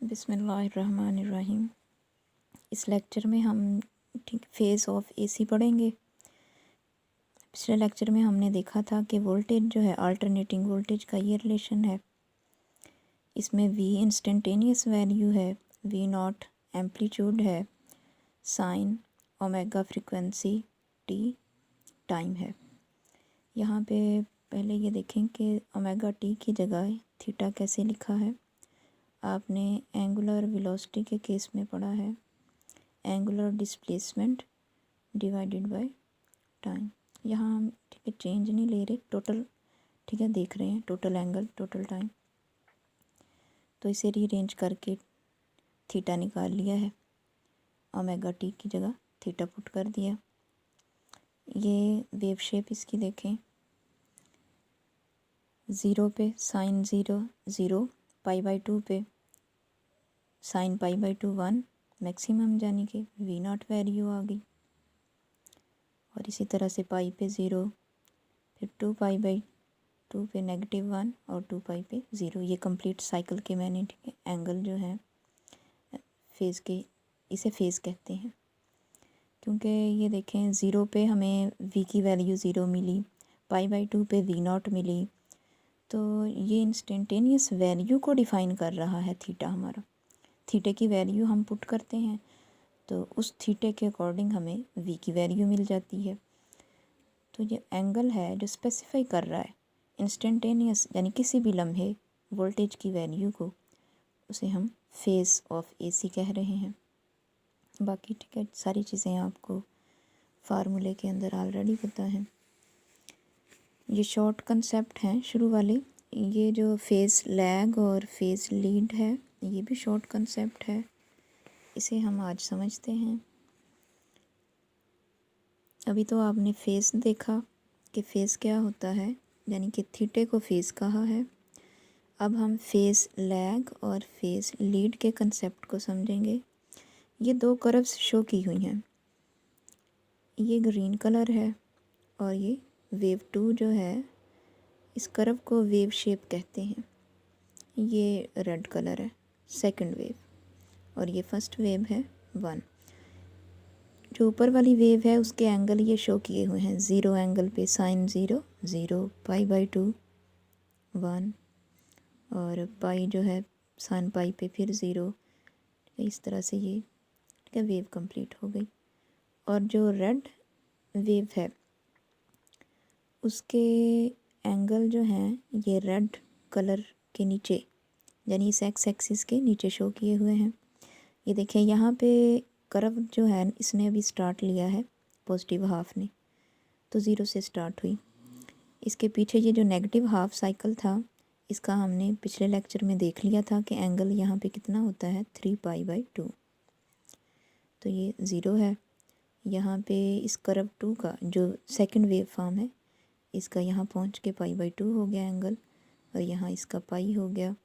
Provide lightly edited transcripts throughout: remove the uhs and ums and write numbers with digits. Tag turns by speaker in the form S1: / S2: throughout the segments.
S1: बिस्मिल्लाहिर्रहमानिर्रहीम। इस लेक्चर में हम फेज़ ऑफ एसी पढ़ेंगे। पिछले लेक्चर में हमने देखा था कि वोल्टेज जो है अल्टरनेटिंग वोल्टेज का ये रिलेशन है। इसमें वी इंस्टेंटेनियस वैल्यू है, वी नॉट एम्पलीट्यूड है, sine omega frequency, T time है। यहाँ पे पहले ये देखें कि ओमेगा टी की जगह थीटा कैसे लिखा है। आपने एंगुलर वेलोसिटी के केस में पढ़ा है angular displacement divided by time. यहाँ हम ठीक है चेंज नहीं ले रहे, टोटल ठीक है देख रहे हैं, टोटल एंगल टोटल टाइम। तो इसे रीअरेंज करके थीटा निकाल लिया है, ओमेगा टी की जगह थीटा पुट कर दिया। ये वेव शेप इसकी देखें, ज़ीरो पे sine zero zero, pi by two पे sine pi by two one, maximum यानी कि वी नॉट वैल्यू आ गई। और इसी तरह से पाई पे ज़ीरो, फिर टू पाई बाई टू पे नेगेटिव वन और टू पाई पे ज़ीरो। ये कंप्लीट साइकिल के मैंने ठीक है एंगल जो है फेज़ के, इसे फेज़ कहते हैं। क्योंकि ये देखें ज़ीरो पे हमें वी की वैल्यू ज़ीरो मिली, पाई बाई टू पे वी नॉट मिली, तो ये इंस्टेंटेनियस वैल्यू को डिफ़ाइन कर रहा है थीटा हमारा। थीटे की वैल्यू हम पुट करते हैं तो उस थीटे के अकॉर्डिंग हमें वी की वैल्यू मिल जाती है। तो ये एंगल है जो स्पेसिफाई कर रहा है इंस्टेंटेनियस यानी किसी भी लम्हे वोल्टेज की वैल्यू को, उसे हम फेज़ ऑफ एसी कह रहे हैं। बाकी ठीक है सारी चीज़ें आपको फार्मूले के अंदर ऑलरेडी पता हैं। ये शॉर्ट कंसेप्ट हैं शुरू वाले। ये जो फेज़ लैग और फेज़ लीड है ये भी शॉर्ट कंसेप्ट है, इसे हम आज समझते हैं। अभी तो आपने फेज़ देखा कि फ़ेज़ क्या होता है, यानी कि थीटे को फ़ेज़ कहा है। अब हम फेज़ लैग और फेज़ लीड के कंसेप्ट को समझेंगे। ये दो कर्व्स शो की हुई हैं, ये ग्रीन कलर है और ये वेव टू जो है इस कर्व को वेव शेप कहते हैं। ये रेड कलर है सेकंड वेव और ये फर्स्ट वेव है वन। जो ऊपर वाली वेव है उसके एंगल ये शो किए हुए हैं, ज़ीरो एंगल पे sine zero zero, pi by two one और पाई जो है साइन पाई पे फिर ज़ीरो। इस तरह से ये ठीक है वेव कंप्लीट हो गई। और जो रेड वेव है उसके एंगल जो हैं ये रेड कलर के नीचे यानी इस एक्स एक्सिस के नीचे शो किए हुए हैं। ये देखें यहाँ पे कर्व जो है इसने अभी स्टार्ट लिया है पॉजिटिव हाफ ने, तो ज़ीरो से स्टार्ट हुई। इसके पीछे ये जो नेगेटिव हाफ साइकिल था इसका हमने पिछले लेक्चर में देख लिया था कि एंगल यहाँ पे कितना होता है, थ्री पाई बाई टू। तो ये ज़ीरो है। यहाँ पे इस कर्व टू का जो सेकंड वेव फॉर्म है इसका यहाँ पहुँच के पाई बाई टू हो गया एंगल, और यहाँ इसका पाई हो गया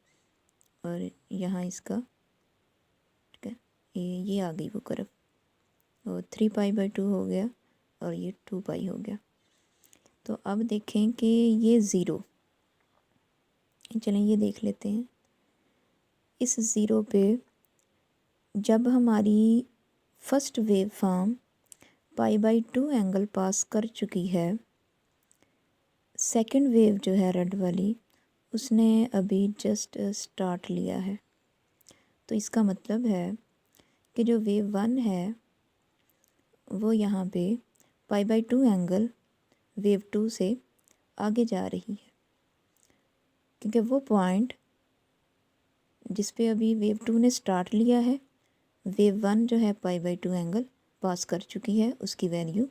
S1: और यहाँ इसका ठीक है ये आ गई वो कर्व और थ्री पाई बाई टू हो गया और ये टू पाई हो गया। तो अब देखें कि ये ज़ीरो, चलें ये देख लेते हैं। इस ज़ीरो पे जब हमारी first wave form pi by two angle pass कर चुकी है, सेकंड वेव जो है रेड वाली उसने अभी जस्ट स्टार्ट लिया है। तो इसका मतलब है कि जो वेव वन है वो यहाँ पे pi by two angle wave two से आगे जा रही है, क्योंकि वो पॉइंट जिस पे अभी वेव टू ने स्टार्ट लिया है वेव वन जो है पाई बाई टू एंगल पास कर चुकी है, उसकी वैल्यू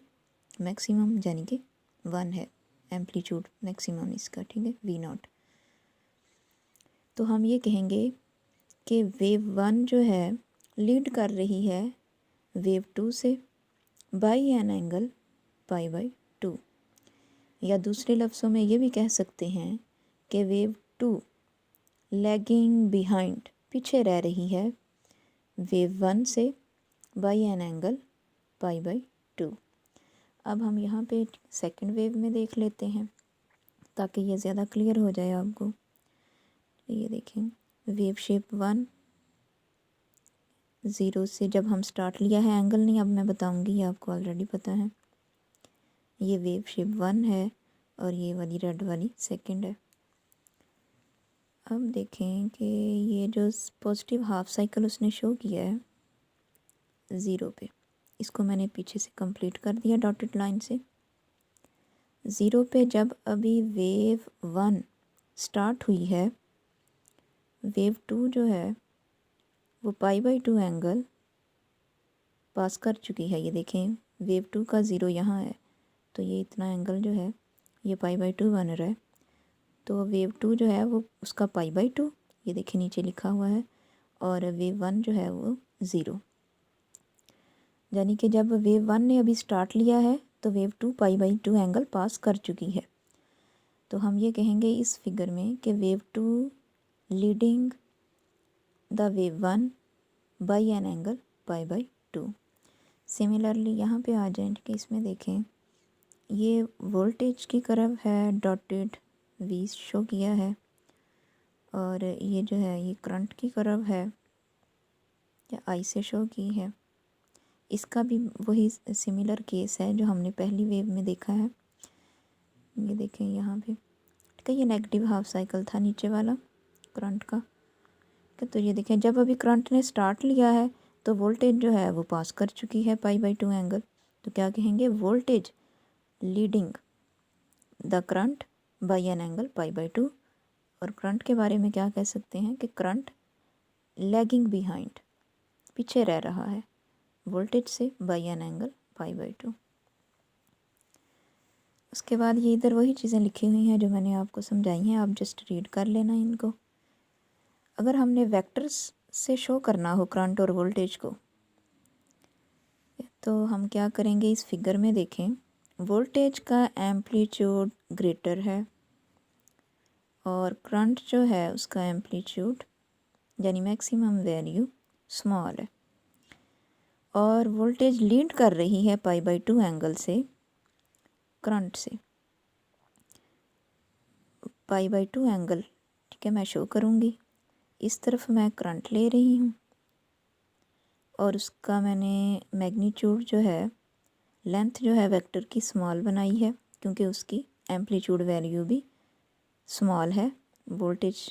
S1: मैक्सिमम यानी कि वन है, एम्पलीट्यूड मैक्सिमम इसका ठीक है वी नॉट। तो हम ये कहेंगे कि वेव वन जो है लीड कर रही है वेव टू से by an angle pi by to, या दूसरे लफ्ज़ों में ये भी कह सकते हैं कि वेव टू लैगिंग बिहाइंड पीछे रह रही है वेव वन से by an angle pi by to. अब हम यहाँ पे सेकंड वेव में देख लेते हैं ताकि ये ज़्यादा क्लियर हो जाए आपको। ये देखें वेव शेप वन ज़ीरो से जब हम स्टार्ट लिया है एंगल नहीं, अब मैं बताऊंगी, ये आपको ऑलरेडी पता है। ये वेव शेप 1 है और ये वाली रेड वाली सेकंड है। अब देखें कि ये जो पॉजिटिव हाफ साइकिल उसने शो किया है ज़ीरो पे, इसको मैंने पीछे से कंप्लीट कर दिया डॉटेड लाइन से। ज़ीरो पे जब अभी वेव 1 स्टार्ट हुई है, वेव 2 जो है वो π/2 एंगल पास कर चुकी है। ये देखें वेव 2 का ज़ीरो यहाँ है, तो ये इतना एंगल जो है ये π/2 बन रहा है। तो वेव 2 जो है वो उसका π/2, ये देखें नीचे लिखा हुआ है, और वेव 1 जो है वो ज़ीरो। यानी कि जब वेव 1 ने अभी स्टार्ट लिया है तो वेव 2 π/2 एंगल पास कर चुकी है। तो हम ये कहेंगे इस फिगर में कि wave 2 leading the wave 1 by an angle π/2। Similarly यहाँ पे आ जाएं कि इसमें देखें ये वोल्टेज की कर्व है, डॉटेड वी शो किया है, और ये जो है ये करंट की कर्व है, या आई से शो की है। इसका भी वही सिमिलर केस है जो हमने पहली वेव में देखा है। ये देखें यहाँ पे, ठीक है, ये नेगेटिव हाफ साइकिल था नीचे वाला करंट का। तो ये देखें जब अभी करंट ने स्टार्ट लिया है तो वोल्टेज जो है वो पास कर चुकी है π/2 एंगल। तो क्या कहेंगे, voltage leading the current by an angle π/2। और करंट के बारे में क्या कह सकते हैं कि करंट लैगिंग बिहाइंड, पीछे रह रहा है वोल्टेज से बाई एन एंगल π/2। उसके बाद ये इधर वही चीज़ें लिखी हुई हैं जो मैंने आपको समझाई हैं, आप जस्ट रीड कर लेना इनको। अगर हमने वेक्टर्स से शो करना हो करंट और वोल्टेज को, तो हम क्या करेंगे, इस फिगर में देखें वोल्टेज का एम्पलीट्यूड ग्रेटर है और करंट जो है उसका एम्पलीट्यूड यानी मैक्सिमम वैल्यू स्मॉल है, और वोल्टेज लीड कर रही है π/2 एंगल से करंट से। π/2 एंगल, ठीक है, मैं शो करूँगी। इस तरफ मैं करंट ले रही हूँ और उसका मैंने मैग्नीट्यूड जो है, लेंथ जो है वेक्टर की स्मॉल बनाई है, क्योंकि उसकी एम्पलीट्यूड वैल्यू भी स्मॉल है वोल्टेज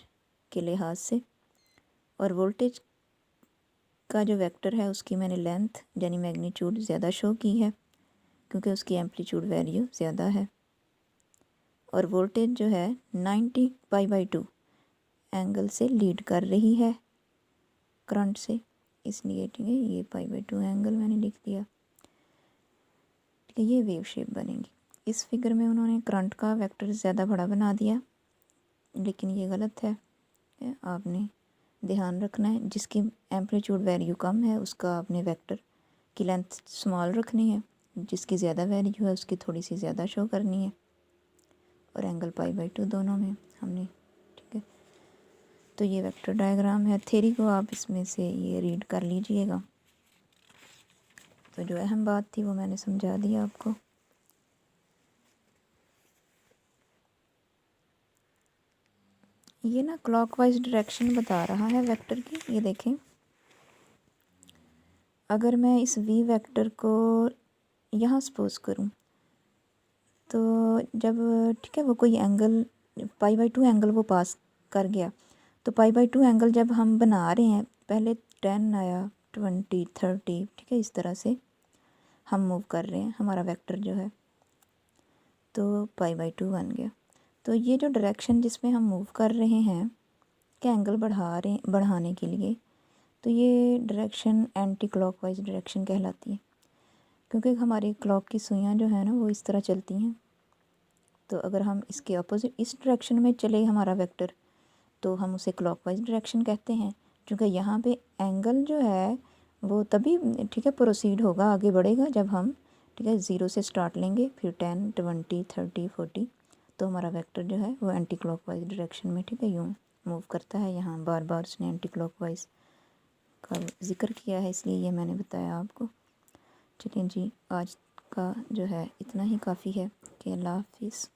S1: के लिहाज से। और वोल्टेज का जो वेक्टर है उसकी मैंने लेंथ यानी मैग्नीट्यूड ज़्यादा शो की है, क्योंकि उसकी एम्पलीट्यूड वैल्यू ज़्यादा है। और वोल्टेज जो है 90 π/2 एंगल से लीड कर रही है करंट से, इसलिए ठीक है ये π/2 एंगल मैंने लिख दिया। ठीक है, ये वेव शेप बनेगी। इस फिगर में उन्होंने करंट का वेक्टर ज़्यादा बड़ा बना दिया, लेकिन ये गलत है। आपने ध्यान रखना है, जिसकी एम्पलीट्यूड वैल्यू कम है उसका आपने वेक्टर की लेंथ स्मॉल रखनी है, जिसकी ज़्यादा वैल्यू है उसकी थोड़ी सी ज़्यादा शो करनी है, और एंगल π/2 दोनों में हमने, ठीक है। तो ये वेक्टर डायग्राम है। थ्योरी को आप इसमें से ये रीड कर लीजिएगा। तो जो अहम बात थी वो मैंने समझा दिया आपको। ये ना क्लॉकवाइज डायरेक्शन बता रहा है वेक्टर की। ये देखें, अगर मैं इस वी वेक्टर को यहाँ सपोज करूँ, तो जब ठीक है वो कोई एंगल π/2 एंगल वो पास कर गया, तो π/2 एंगल जब हम बना रहे हैं, पहले 10 आया, 20, 30, ठीक है, इस तरह से हम मूव कर रहे हैं, हमारा वेक्टर जो है तो π/2 बन गया। तो ये जो डायरेक्शन जिसमें हम मूव कर रहे हैं कि एंगल बढ़ाने के लिए, तो ये डायरेक्शन एंटी क्लॉकवाइज डायरेक्शन कहलाती है, क्योंकि हमारी क्लॉक की सुइयाँ जो है ना वो इस तरह चलती हैं। तो अगर हम इसके अपोजिट इस डायरेक्शन में चले हमारा वेक्टर, तो हम उसे क्लॉकवाइज डायरेक्शन कहते हैं, क्योंकि यहाँ पे एंगल जो है वो तभी, ठीक है, प्रोसीड होगा, आगे बढ़ेगा जब हम, ठीक है, ज़ीरो से स्टार्ट लेंगे, फिर 10, 20, 30, 40, तो हमारा वेक्टर जो है वो एंटी क्लॉकवाइज डायरेक्शन में, ठीक है, यूँ मूव करता है। यहाँ बार बार उसने एंटी क्लॉकवाइज का जिक्र किया है, इसलिए ये मैंने बताया आपको। चलिए जी, आज का जो है इतना ही काफ़ी है कि अल्लाह हाफिज़।